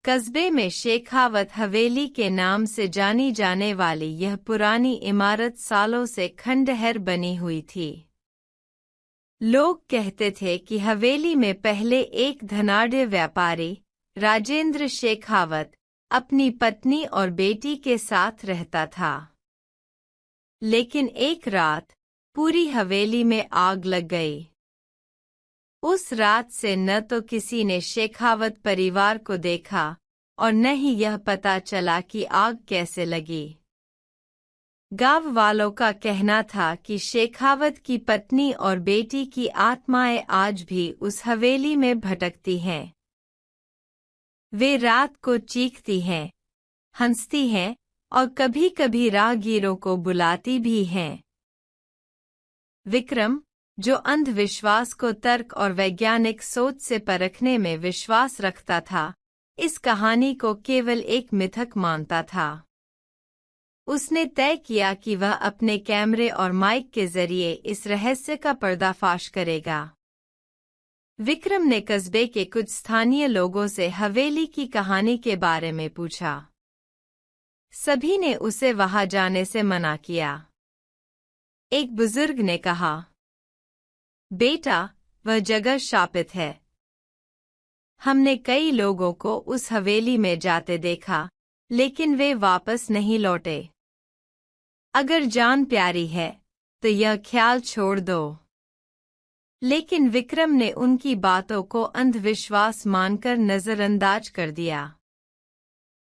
कस्बे में शेखावत हवेली के नाम से जानी जाने वाली यह पुरानी इमारत सालों से खंडहर बनी हुई थी। लोग कहते थे कि हवेली में पहले एक धनाढ्य व्यापारी राजेंद्र शेखावत अपनी पत्नी और बेटी के साथ रहता था। लेकिन एक रात पूरी हवेली में आग लग गई। उस रात से न तो किसी ने शेखावत परिवार को देखा और न ही यह पता चला कि आग कैसे लगी। गांव वालों का कहना था कि शेखावत की पत्नी और बेटी की आत्माएं आज भी उस हवेली में भटकती हैं। वे रात को चीखती हैं, हंसती हैं और कभी-कभी राहगीरों को बुलाती भी हैं। विक्रम, जो अंधविश्वास को तर्क और वैज्ञानिक सोच से परखने में विश्वास रखता था, इस कहानी को केवल एक मिथक मानता था। उसने तय किया कि वह अपने कैमरे और माइक के जरिए इस रहस्य का पर्दाफाश करेगा। विक्रम ने कस्बे के कुछ स्थानीय लोगों से हवेली की कहानी के बारे में पूछा। सभी ने उसे वहां जाने से मना किया। एक बुजुर्ग ने कहा, बेटा, वह जगह शापित है। हमने कई लोगों को उस हवेली में जाते देखा, लेकिन वे वापस नहीं लौटे। अगर जान प्यारी है तो यह ख्याल छोड़ दो। लेकिन विक्रम ने उनकी बातों को अंधविश्वास मानकर नजरअंदाज कर दिया।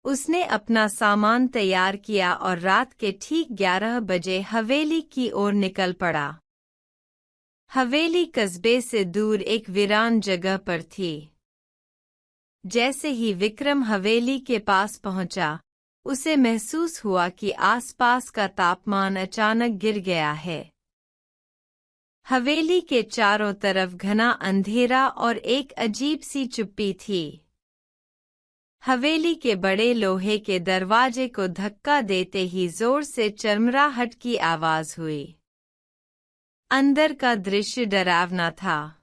उसने अपना सामान तैयार किया और रात के ठीक 11 बजे हवेली की ओर निकल पड़ा। हवेली कस्बे से दूर एक वीरान जगह पर थी। जैसे ही विक्रम हवेली के पास पहुंचा, उसे महसूस हुआ कि आसपास का तापमान अचानक गिर गया है। हवेली के चारों तरफ घना अंधेरा और एक अजीब सी चुप्पी थी। हवेली के बड़े लोहे के दरवाजे को धक्का देते ही जोर से चरमराहट की आवाज हुई। अंदर का दृश्य डरावना था।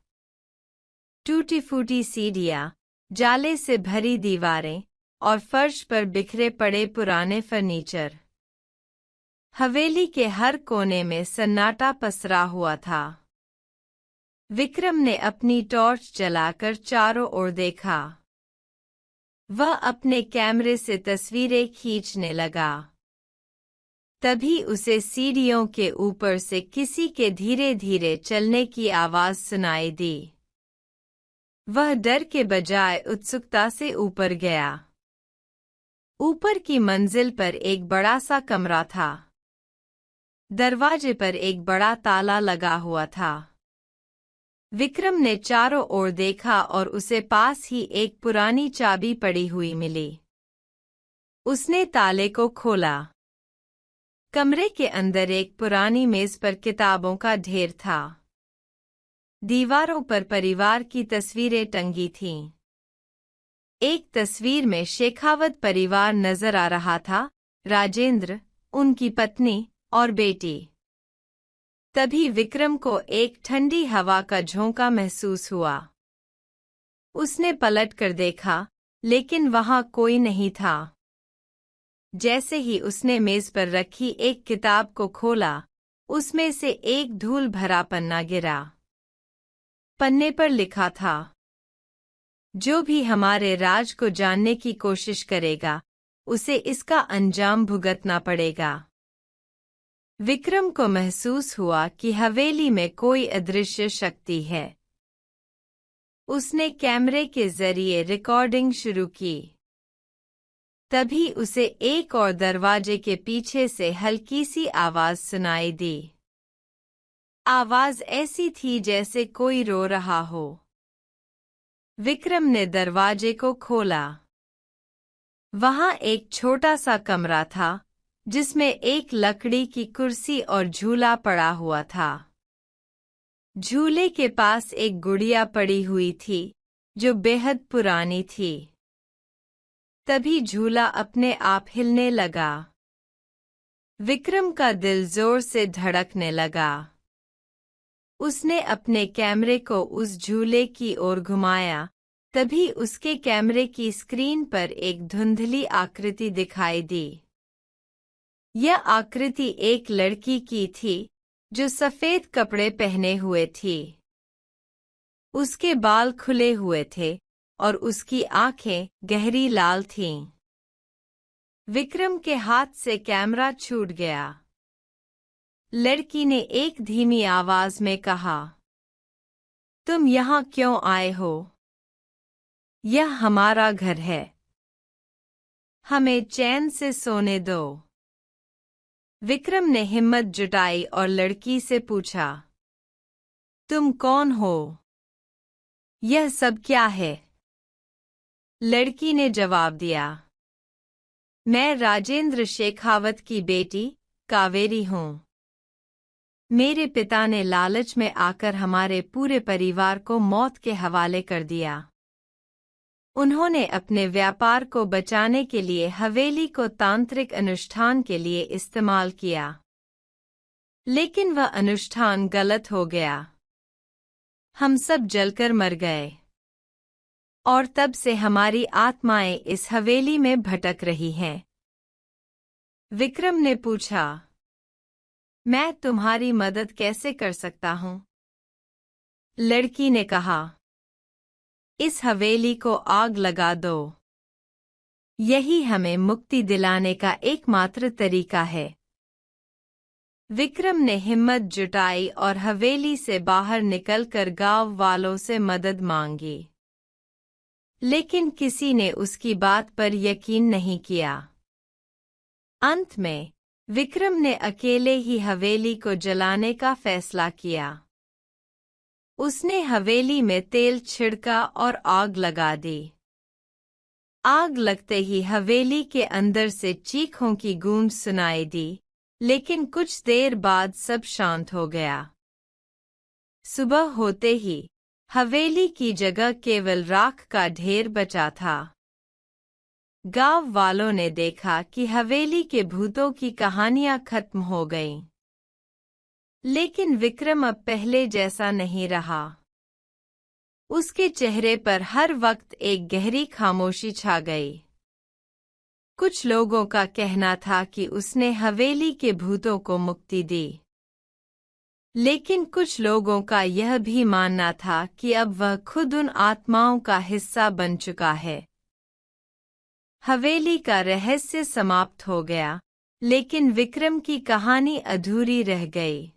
टूटी-फूटी सीढ़ियां, जाले से भरी दीवारें और फर्श पर बिखरे पड़े पुराने फर्नीचर। हवेली के हर कोने में सन्नाटा पसरा हुआ था। विक्रम ने अपनी टॉर्च जलाकर चारों ओर देखा। वह अपने कैमरे से तस्वीरें खींचने लगा। तभी उसे सीढ़ियों के ऊपर से किसी के धीरे-धीरे चलने की आवाज सुनाई दी। वह डर के बजाय उत्सुकता से ऊपर गया। ऊपर की मंजिल पर एक बड़ा सा कमरा था। दरवाजे पर एक बड़ा ताला लगा हुआ था। विक्रम ने चारों ओर देखा और उसे पास ही एक पुरानी चाबी पड़ी हुई मिली। उसने ताले को खोला। कमरे के अंदर एक पुरानी मेज पर किताबों का ढेर था। दीवारों पर परिवार की तस्वीरें टंगी थीं। एक तस्वीर में शेखावत परिवार नजर आ रहा था, राजेंद्र, उनकी पत्नी और बेटी। तभी विक्रम को एक ठंडी हवा का झोंका महसूस हुआ। उसने पलट कर देखा, लेकिन वहां कोई नहीं था। जैसे ही उसने मेज पर रखी एक किताब को खोला, उसमें से एक धूल भरा पन्ना गिरा। पन्ने पर लिखा था, जो भी हमारे राज को जानने की कोशिश करेगा, उसे इसका अंजाम भुगतना पड़ेगा। विक्रम को महसूस हुआ कि हवेली में कोई अदृश्य शक्ति है। उसने कैमरे के जरिए रिकॉर्डिंग शुरू की। तभी उसे एक और दरवाजे के पीछे से हल्की सी आवाज सुनाई दी। आवाज ऐसी थी जैसे कोई रो रहा हो। विक्रम ने दरवाजे को खोला। वहां एक छोटा सा कमरा था, जिसमें एक लकड़ी की कुर्सी और झूला पड़ा हुआ था। झूले के पास एक गुड़िया पड़ी हुई थी, जो बेहद पुरानी थी। तभी झूला अपने आप हिलने लगा। विक्रम का दिल जोर से धड़कने लगा। उसने अपने कैमरे को उस झूले की ओर घुमाया, तभी उसके कैमरे की स्क्रीन पर एक धुंधली आकृति दिखाई दी। यह आकृति एक लड़की की थी जो सफेद कपड़े पहने हुए थी। उसके बाल खुले हुए थे और उसकी आंखें गहरी लाल थीं। विक्रम के हाथ से कैमरा छूट गया। लड़की ने एक धीमी आवाज में कहा, तुम यहाँ क्यों आए हो? यह हमारा घर है। हमें चैन से सोने दो। विक्रम ने हिम्मत जुटाई और लड़की से पूछा, तुम कौन हो? यह सब क्या है? लड़की ने जवाब दिया, मैं राजेंद्र शेखावत की बेटी कावेरी हूँ। मेरे पिता ने लालच में आकर हमारे पूरे परिवार को मौत के हवाले कर दिया। उन्होंने अपने व्यापार को बचाने के लिए हवेली को तांत्रिक अनुष्ठान के लिए इस्तेमाल किया, लेकिन वह अनुष्ठान गलत हो गया। हम सब जलकर मर गए और तब से हमारी आत्माएं इस हवेली में भटक रही हैं। विक्रम ने पूछा, मैं तुम्हारी मदद कैसे कर सकता हूँ? लड़की ने कहा, इस हवेली को आग लगा दो। यही हमें मुक्ति दिलाने का एकमात्र तरीका है। विक्रम ने हिम्मत जुटाई और हवेली से बाहर निकलकर गांव वालों से मदद मांगी, लेकिन किसी ने उसकी बात पर यकीन नहीं किया। अंत में विक्रम ने अकेले ही हवेली को जलाने का फैसला किया। उसने हवेली में तेल छिड़का और आग लगा दी। आग लगते ही हवेली के अंदर से चीखों की गूंज सुनाई दी, लेकिन कुछ देर बाद सब शांत हो गया। सुबह होते ही हवेली की जगह केवल राख का ढेर बचा था। गांव वालों ने देखा कि हवेली के भूतों की कहानियां खत्म हो गईं। लेकिन विक्रम अब पहले जैसा नहीं रहा। उसके चेहरे पर हर वक्त एक गहरी खामोशी छा गई। कुछ लोगों का कहना था कि उसने हवेली के भूतों को मुक्ति दी, लेकिन कुछ लोगों का यह भी मानना था कि अब वह खुद उन आत्माओं का हिस्सा बन चुका है। हवेली का रहस्य समाप्त हो गया, लेकिन विक्रम की कहानी अधूरी रह गई।